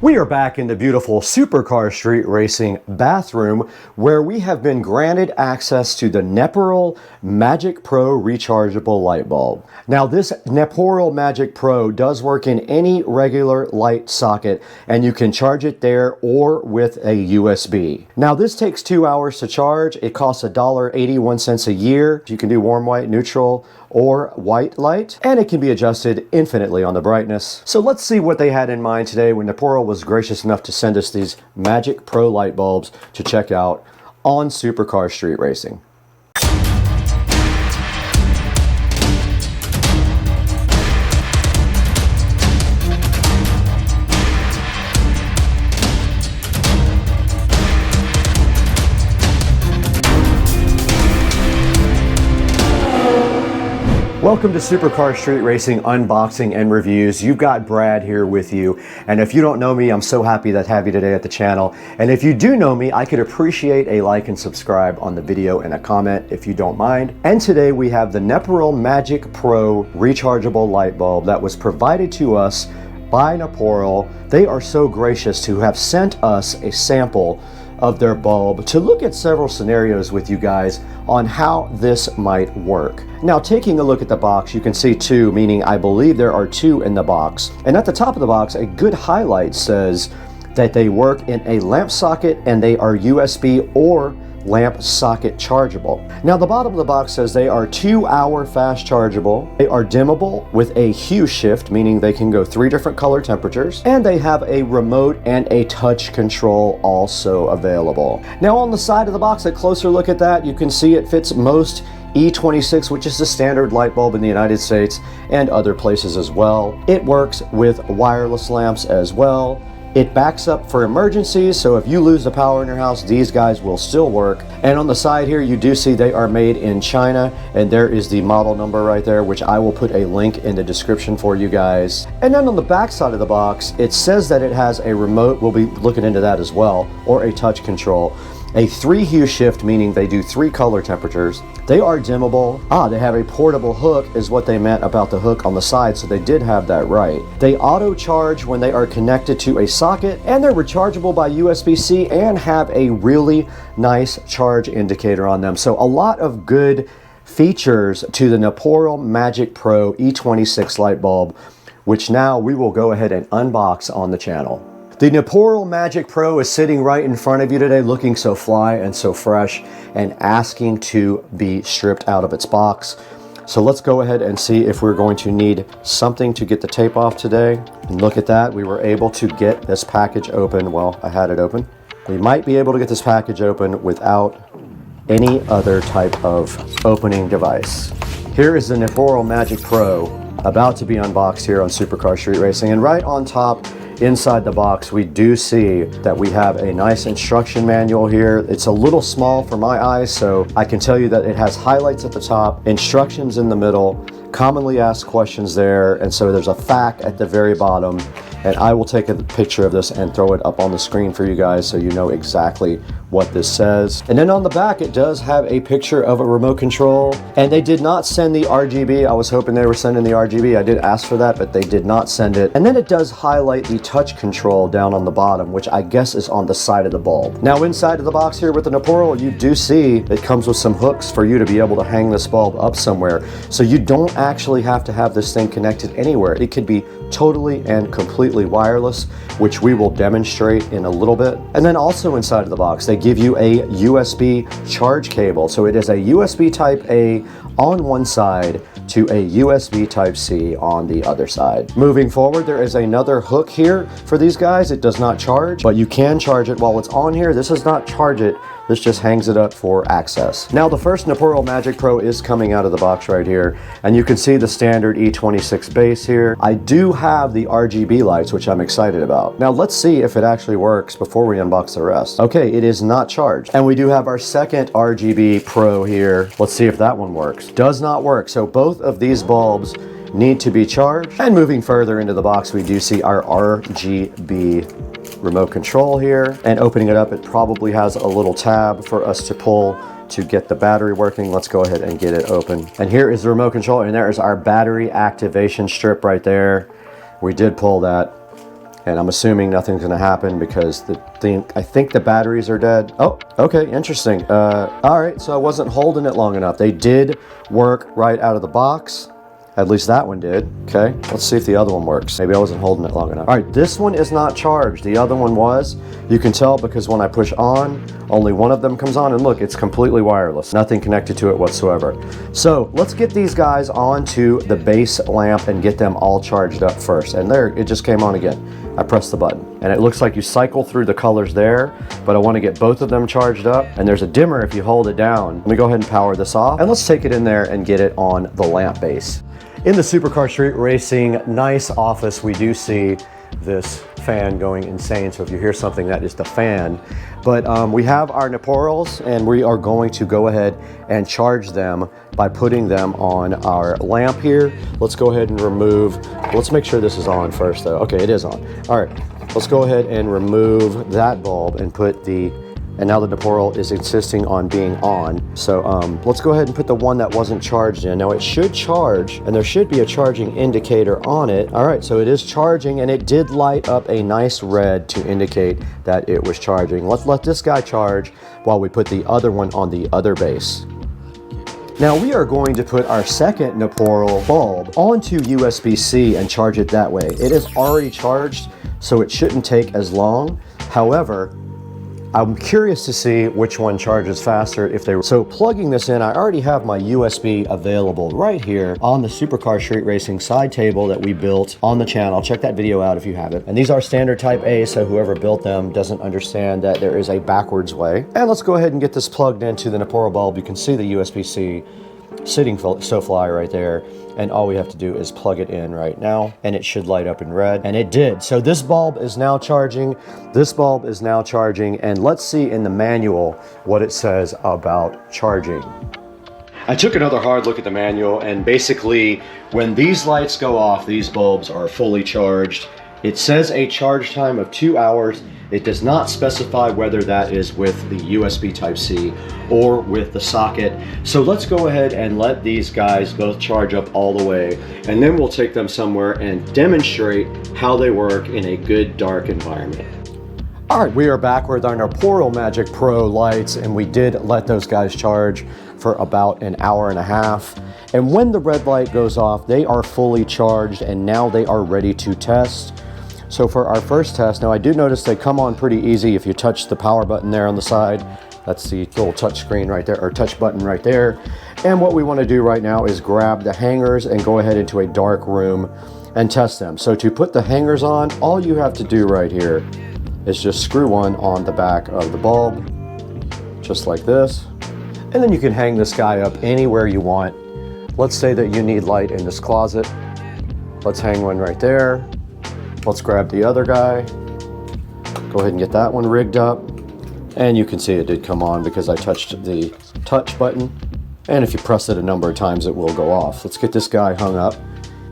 We are back in the beautiful Supercar Street Racing bathroom where we have been granted access to the Neporal MAGICPRO rechargeable light bulb. Now this Neporal MAGICPRO does work in any regular light socket and you can charge it there or with a USB. Now this takes 2 hours to charge. It costs $1.81 a year. You can do warm white, neutral, or white light, and it can be adjusted infinitely on the brightness. So let's see what they had in mind today when Neporal was gracious enough to send us these MAGICPRO light bulbs to check out on Supercar Street Racing. Welcome to Supercar Street Racing unboxing and reviews. You've got Brad here with you, and if you don't know me, I'm so happy to have you today at the channel. And if you do know me, I could appreciate a like and subscribe on the video and a comment if you don't mind. And today we have the Neporal MAGICPRO rechargeable light bulb that was provided to us by Neporal. They are so gracious to have sent us a sample of their bulb to look at several scenarios with you guys on how this might work. Now, taking a look at the box, you can see two, meaning I believe there are two in the box. And at the top of the box, a good highlight says that they work in a lamp socket and they are USB or lamp socket chargeable. Now the bottom of the box says they are 2-hour fast chargeable. They are dimmable with a hue shift, meaning they can go 3 different color temperatures, and they have a remote and a touch control also available. Now on the side of the box, a closer look at that, you can see it fits most E26, which is the standard light bulb in the United States and other places as well. It works with wireless lamps as well. It backs up for emergencies, so if you lose the power in your house, these guys will still work. And on the side here, you do see they are made in China, and there is the model number right there, which I will put a link in the description for you guys. And then on the back side of the box, it says that it has a remote. We'll be looking into that as well, or a touch control. A 3 hue shift, meaning they do 3 color temperatures. They are dimmable. They have a portable hook is what they meant about the hook on the side, so they did have that right. They auto charge when they are connected to a socket, and they're rechargeable by USB-C and have a really nice charge indicator on them. So a lot of good features to the Neporal MAGICPRO E26 light bulb, which now we will go ahead and unbox on the channel. The Neporal MAGICPRO is sitting right in front of you today, looking so fly and so fresh and asking to be stripped out of its box. So let's go ahead and see if we're going to need something to get the tape off today. And look at that, we were able to get this package open. Well, I had it open. We might be able to get this package open without any other type of opening device. Here is the Neporal MAGICPRO about to be unboxed here on Supercar Street Racing, and right on top inside the box we do see that we have a nice instruction manual here. It's a little small for my eyes, so I can tell you that it has highlights at the top, instructions in the middle, commonly asked questions there, and so there's a fact at the very bottom. And I will take a picture of this and throw it up on the screen for you guys so you know exactly what this says. And then on the back, it does have a picture of a remote control. And they did not send the RGB. I was hoping they were sending the RGB. I did ask for that, but they did not send it. And then it does highlight the touch control down on the bottom, which I guess is on the side of the bulb. Now inside of the box here with the Neporal, you do see it comes with some hooks for you to be able to hang this bulb up somewhere. So you don't actually have to have this thing connected anywhere. It could be totally and completely wireless, which we will demonstrate in a little bit. And then also inside of the box, they give you a USB charge cable. So it is a USB type A on one side to a USB type C on the other side. Moving forward, there is another hook here for these guys. It does not charge, but you can charge it while it's on here. This does not charge it. This just hangs it up for access. Now the first Neporal MAGICPRO is coming out of the box right here, and you can see the standard E26 base here. I do have the RGB lights, which I'm excited about. Now let's see if it actually works before we unbox the rest. Okay, it is not charged. And we do have our second RGB Pro here. Let's see if that one works. Does not work. So both of these bulbs need to be charged. And moving further into the box, we do see our RGB remote control here, and opening it up, it probably has a little tab for us to pull to get the battery working. Let's go ahead and get it open. And here is the remote control, and there is our battery activation strip right there. We did pull that. And I'm assuming nothing's gonna happen because I think the batteries are dead. Oh, okay, interesting. All right, so I wasn't holding it long enough. They did work right out of the box. At least that one did. Okay, let's see if the other one works. Maybe I wasn't holding it long enough. All right, this one is not charged. The other one was. You can tell because when I push on, only one of them comes on, and look, it's completely wireless. Nothing connected to it whatsoever. So let's get these guys onto the base lamp and get them all charged up first. And there, it just came on again. I pressed the button. And it looks like you cycle through the colors there, but I want to get both of them charged up. And there's a dimmer if you hold it down. Let me go ahead and power this off. And let's take it in there and get it on the lamp base. In the Supercar Street Racing nice office, we do see this fan going insane. So if you hear something, that is the fan. But we have our Neporals, and we are going to go ahead and charge them by putting them on our lamp here. Let's go ahead and remove, let's make sure this is on first though. Okay, it is on. All right, let's go ahead and remove that bulb and put and now the Neporal is insisting on being on. So let's go ahead and put the one that wasn't charged in. Now it should charge, and there should be a charging indicator on it. All right, so it is charging, and it did light up a nice red to indicate that it was charging. Let's let this guy charge while we put the other one on the other base. Now we are going to put our second Neporal bulb onto USB-C and charge it that way. It is already charged, so it shouldn't take as long. However, I'm curious to see which one charges faster so plugging this in, I already have my USB available right here on the Supercar Street Racing side table that we built on the channel. Check that video out if you haven't. And these are standard type A, so whoever built them doesn't understand that there is a backwards way. And let's go ahead and get this plugged into the Neporal bulb. You can see the USB-C sitting SoFly right there, and all we have to do is plug it in right now, and it should light up in red, and it did. So this bulb is now charging, this bulb is now charging, and let's see in the manual what it says about charging. I took another hard look at the manual, and basically when these lights go off, these bulbs are fully charged. It says a charge time of 2 hours. It does not specify whether that is with the USB Type-C or with the socket. So let's go ahead and let these guys both charge up all the way, and then we'll take them somewhere and demonstrate how they work in a good dark environment. All right, we are back with our Neporal MAGICPRO lights, and we did let those guys charge for about an hour and a half. And when the red light goes off, they are fully charged, and now they are ready to test. So for our first test, now I do notice they come on pretty easy if you touch the power button there on the side. That's the little touch screen right there, or touch button right there. And what we want to do right now is grab the hangers and go ahead into a dark room and test them. So to put the hangers on, all you have to do right here is just screw one on the back of the bulb, just like this. And then you can hang this guy up anywhere you want. Let's say that you need light in this closet. Let's hang one right there. Let's grab the other guy, go ahead and get that one rigged up. And you can see it did come on because I touched the touch button. And if you press it a number of times, it will go off. Let's get this guy hung up.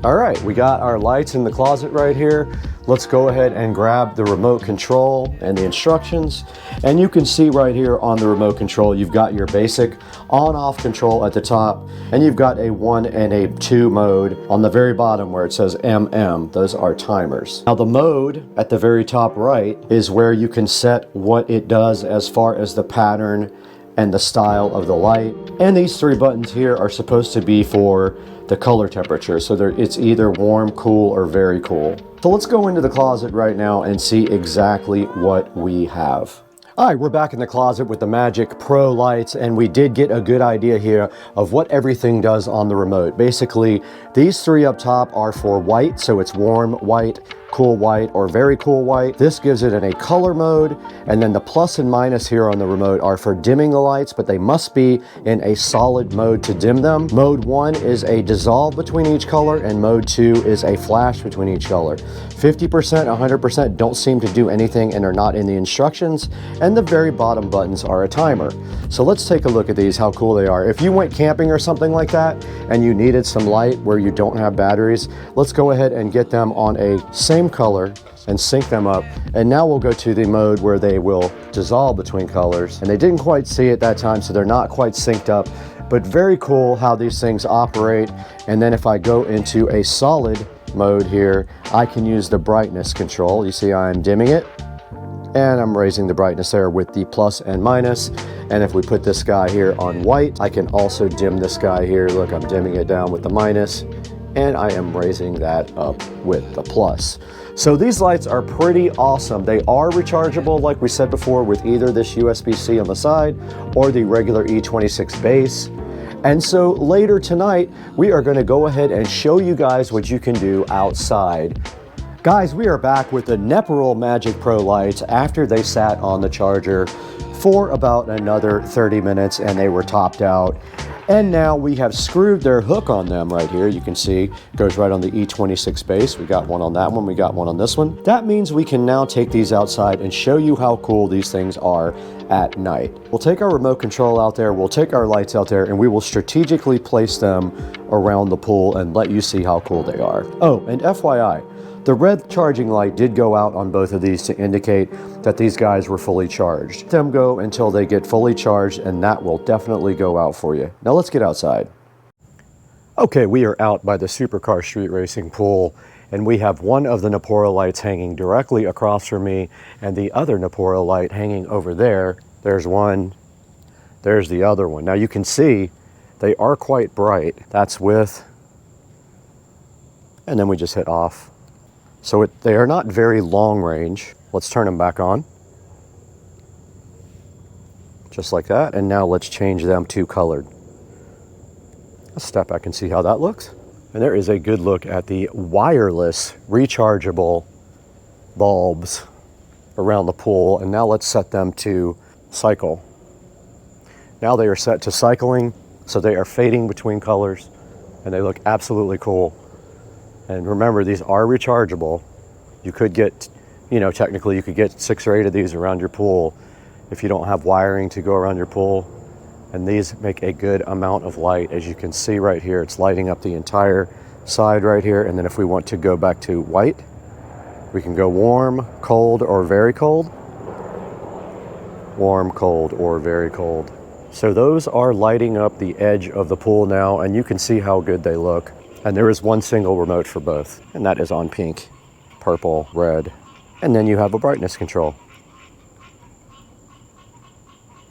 All right, we got our lights in the closet right here. Let's go ahead and grab the remote control and the instructions. And you can see right here on the remote control, you've got your basic on-off control at the top, and you've got a 1 and a 2 mode on the very bottom where it says MM. Those are timers. Now the mode at the very top right is where you can set what it does as far as the pattern and the style of the light. And these 3 buttons here are supposed to be for the color temperature. So it's either warm, cool, or very cool. So let's go into the closet right now and see exactly what we have. All right, we're back in the closet with the MAGICPRO lights, and we did get a good idea here of what everything does on the remote. Basically, these 3 up top are for white, so it's warm white, cool white, or very cool white. This gives it in a color mode, and then the plus and minus here on the remote are for dimming the lights, but they must be in a solid mode to dim them. Mode 1 is a dissolve between each color, and mode 2 is a flash between each color. 50%, 100% don't seem to do anything and are not in the instructions, and the very bottom buttons are a timer. So let's take a look at these, how cool they are. If you went camping or something like that, and you needed some light where you don't have batteries, let's go ahead and get them on a same color and sync them up. And now we'll go to the mode where they will dissolve between colors. And they didn't quite see it that time, so they're not quite synced up, but very cool how these things operate. And then if I go into a solid mode here, I can use the brightness control. You see I'm dimming it, and I'm raising the brightness there with the plus and minus. And if we put this guy here on white, I can also dim this guy here. Look, I'm dimming it down with the minus, and I am raising that up with the plus. So these lights are pretty awesome. They are rechargeable, like we said before, with either this USB-C on the side or the regular E26 base. And so later tonight, we are gonna go ahead and show you guys what you can do outside. Guys, we are back with the Neporal MAGICPRO lights after they sat on the charger for about another 30 minutes and they were topped out. And now we have screwed their hook on them right here. You can see goes right on the E26 base. We got one on that one, we got one on this one. That means we can now take these outside and show you how cool these things are at night. We'll take our remote control out there, we'll take our lights out there, and we will strategically place them around the pool and let you see how cool they are. Oh, and FYI, the red charging light did go out on both of these to indicate that these guys were fully charged. Let them go until they get fully charged, and that will definitely go out for you. Now let's get outside. Okay, we are out by the Supercar Street Racing pool, and we have one of the Neporal lights hanging directly across from me and the other Neporal light hanging over there. There's one, there's the other one. Now you can see they are quite bright. That's with, and then we just hit off. So they are not very long range. Let's turn them back on. Just like that. And now let's change them to colored. Let's step back and see how that looks. And there is a good look at the wireless rechargeable bulbs around the pool. And now let's set them to cycle. Now they are set to cycling, so they are fading between colors and they look absolutely cool. And remember, these are rechargeable. You could get, you know, technically you could get 6 or 8 of these around your pool if you don't have wiring to go around your pool. And these make a good amount of light. As you can see right here, it's lighting up the entire side right here. And then if we want to go back to white, we can go warm, cold, or very cold. Warm, cold, or very cold. So those are lighting up the edge of the pool now, and you can see how good they look. And there is one single remote for both, and that is on pink, purple, red. And then you have a brightness control.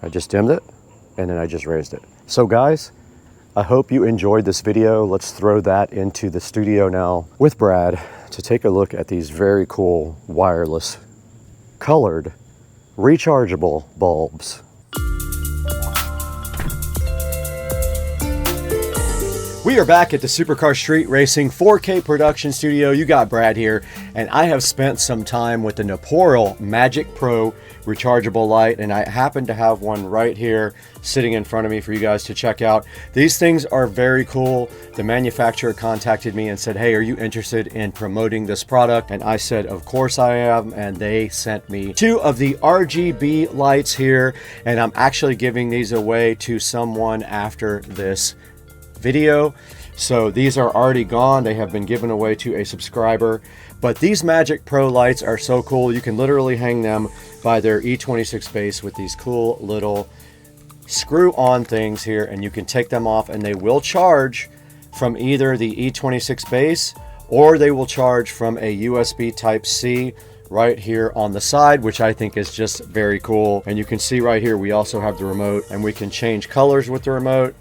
I just dimmed it, and then I just raised it. So guys, I hope you enjoyed this video. Let's throw that into the studio now with Brad to take a look at these very cool wireless colored rechargeable bulbs. We are back at the Supercar Street Racing 4K production studio. You got Brad here, and I have spent some time with the Neporal MAGICPRO rechargeable light, and I happen to have one right here sitting in front of me for you guys to check out. These things are very cool. The manufacturer contacted me and said, hey, are you interested in promoting this product? And I said, of course I am, and they sent me 2 of the RGB lights here, and I'm actually giving these away to someone after this video. So these are already gone. They have been given away to a subscriber. But these MAGICPRO lights are so cool. You can literally hang them by their E26 base with these cool little screw-on things here, and you can take them off and they will charge from either the E26 base or they will charge from a USB Type-C right here on the side, which I think is just very cool. And you can see right here we also have the remote, and we can change colors with the remote.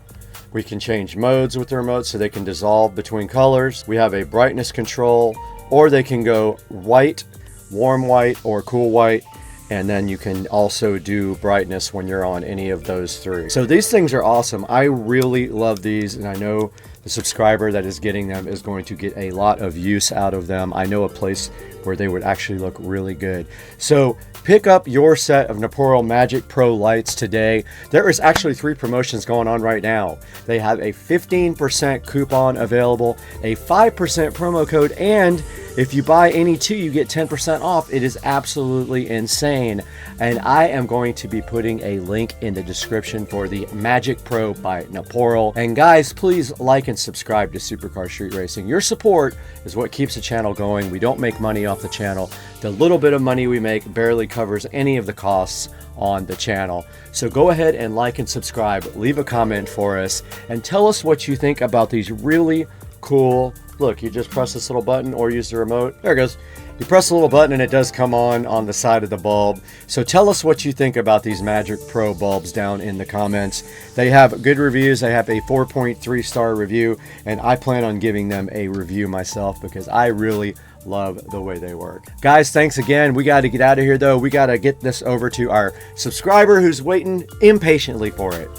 We can change modes with the remote so they can dissolve between colors. We have a brightness control, or they can go white, warm white, or cool white. And then you can also do brightness when you're on any of those 3. So these things are awesome. I really love these, and I know the subscriber that is getting them is going to get a lot of use out of them. I know a place where they would actually look really good. So pick up your set of Neporal MAGICPRO lights today. There is actually 3 promotions going on right now. They have a 15% coupon available, a 5% promo code, and if you buy any 2, you get 10% off. It is absolutely insane. And I am going to be putting a link in the description for the MAGICPRO by Neporal. And guys, please like and subscribe to Supercar Street Racing. Your support is what keeps the channel going. We don't make money off the channel. The little bit of money we make barely covers any of the costs on the channel. So go ahead and like and subscribe, leave a comment for us, and tell us what you think about these really cool look, you just press this little button or use the remote. There it goes. You press the little button and it does come on the side of the bulb. So tell us what you think about these MAGICPRO bulbs down in the comments. They have good reviews. They have a 4.3 star review, and I plan on giving them a review myself because I really love the way they work. Guys, thanks again. We got to get out of here though. We got to get this over to our subscriber who's waiting impatiently for it.